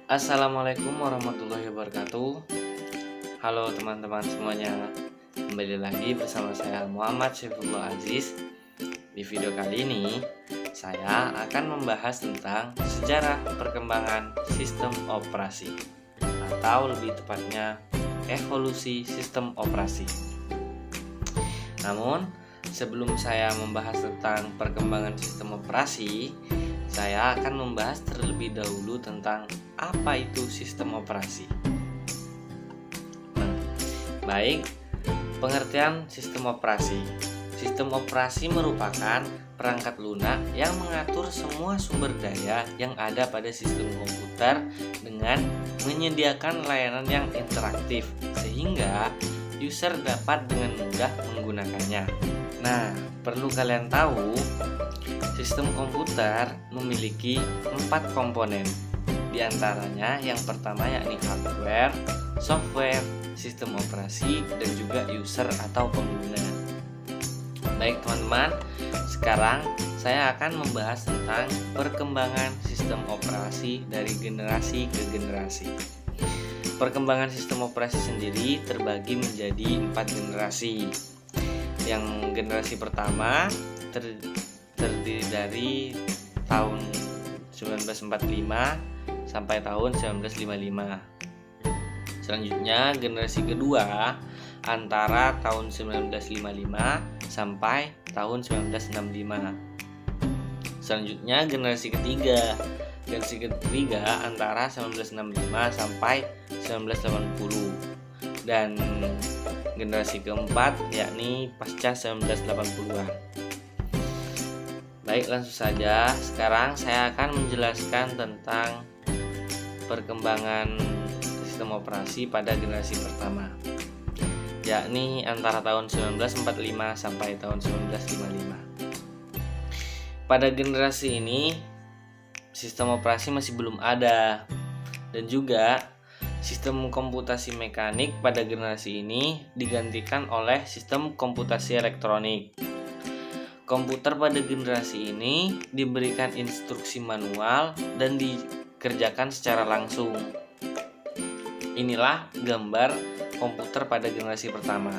Assalamualaikum warahmatullahi wabarakatuh. Halo teman-teman semuanya, kembali lagi bersama saya Muhammad Syaifullah Aziz. Di video kali ini saya akan membahas tentang sejarah perkembangan sistem operasi, atau lebih tepatnya evolusi sistem operasi. Namun sebelum saya membahas tentang perkembangan sistem operasi, saya akan membahas terlebih dahulu tentang apa itu sistem operasi. Baik, pengertian sistem operasi. Sistem operasi merupakan perangkat lunak yang mengatur semua sumber daya yang ada pada sistem komputer dengan menyediakan layanan yang interaktif sehingga user dapat dengan mudah menggunakannya. Nah, perlu kalian tahu, sistem komputer memiliki 4 komponen. Di antaranya yang pertama yakni hardware, software, sistem operasi, dan juga user atau pengguna. Baik teman-teman, sekarang saya akan membahas tentang perkembangan sistem operasi dari generasi ke generasi. Perkembangan sistem operasi sendiri terbagi menjadi 4 generasi. Yang generasi pertama terdiri dari tahun 1945 sampai tahun 1955. Selanjutnya generasi kedua antara tahun 1955 sampai tahun 1965. Selanjutnya generasi ketiga. Generasi ketiga antara 1965 sampai 1980. Dan generasi keempat yakni pasca 1980-an. Baik, langsung saja. Sekarang saya akan menjelaskan tentang perkembangan sistem operasi pada generasi pertama, yakni antara tahun 1945 sampai tahun 1955. Pada generasi ini, sistem operasi masih belum ada, dan juga sistem komputasi mekanik pada generasi ini digantikan oleh sistem komputasi elektronik. Komputer pada generasi ini diberikan instruksi manual dan dikerjakan secara langsung. Inilah gambar komputer pada generasi pertama.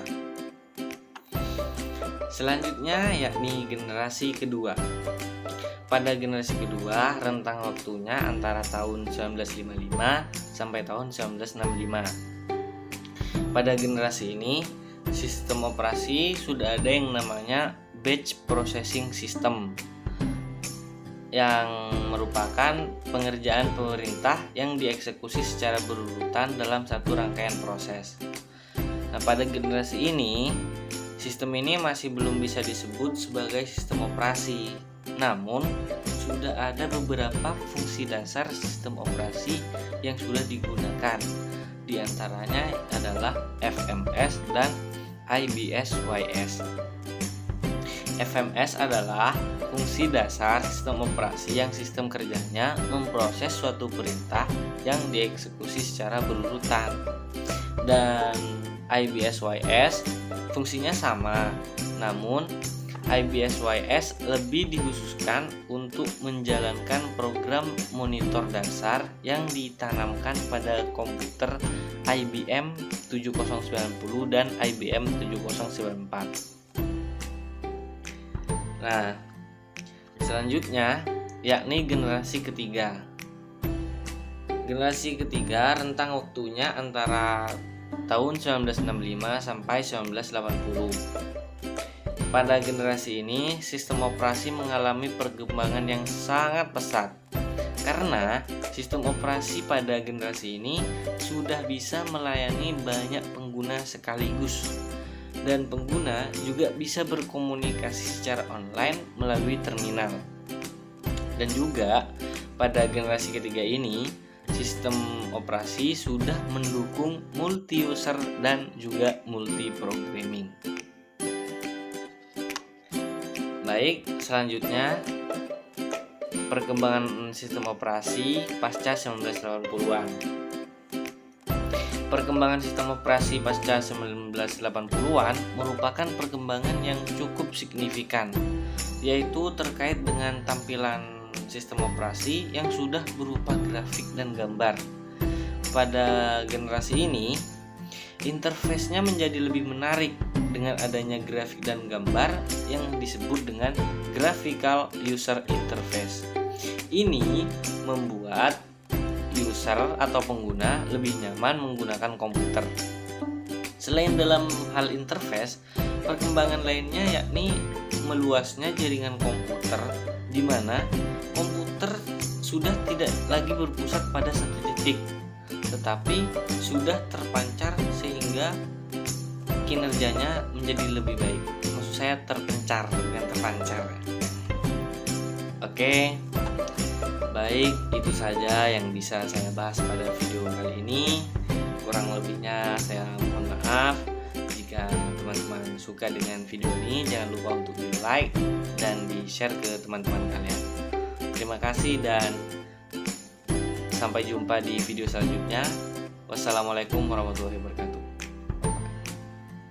Selanjutnya yakni generasi kedua. Pada generasi kedua, rentang waktunya antara tahun 1955 sampai tahun 1965. Pada generasi ini, sistem operasi sudah ada yang namanya batch processing system, yang merupakan pengerjaan pemerintah yang dieksekusi secara berurutan dalam satu rangkaian proses. Nah, pada generasi ini, sistem ini masih belum bisa disebut sebagai sistem operasi. Namun, sudah ada beberapa fungsi dasar sistem operasi yang sudah digunakan. Di antaranya adalah FMS dan IBSYS. FMS adalah fungsi dasar sistem operasi yang sistem kerjanya memproses suatu perintah yang dieksekusi secara berurutan. Dan IBSYS fungsinya sama, namun IBSYS lebih dikhususkan untuk menjalankan program monitor dasar yang ditanamkan pada komputer IBM 7090 dan IBM 7094. Nah, selanjutnya yakni generasi ketiga. Generasi ketiga rentang waktunya antara tahun 1965 sampai 1980. Pada generasi ini, sistem operasi mengalami perkembangan yang sangat pesat. Karena sistem operasi pada generasi ini sudah bisa melayani banyak pengguna sekaligus. Dan pengguna juga bisa berkomunikasi secara online melalui terminal. Dan juga pada generasi ketiga ini, sistem operasi sudah mendukung multi-user dan juga multi-programming. Baik, selanjutnya perkembangan sistem operasi pasca 1980-an. Perkembangan sistem operasi pasca 1980-an merupakan perkembangan yang cukup signifikan, yaitu terkait dengan tampilan sistem operasi yang sudah berupa grafik dan gambar. pada generasi ini, interface-nya menjadi lebih menarik dengan adanya grafik dan gambar yang disebut dengan graphical user interface. Ini membuat user atau pengguna lebih nyaman menggunakan komputer. Selain dalam hal interface, perkembangan lainnya yakni meluasnya jaringan komputer, di mana komputer sudah tidak lagi berpusat pada satu titik, tetapi sudah terpancar sehingga kinerjanya menjadi lebih baik. Maksud saya terpencar, bukan terpancar. Oke, baik, itu saja yang bisa saya bahas pada video kali ini. Kurang lebihnya saya mohon maaf. Jika teman-teman suka dengan video ini, jangan lupa untuk di like dan di share ke teman-teman kalian. Terima kasih dan sampai jumpa di video selanjutnya. Wassalamualaikum warahmatullahi wabarakatuh.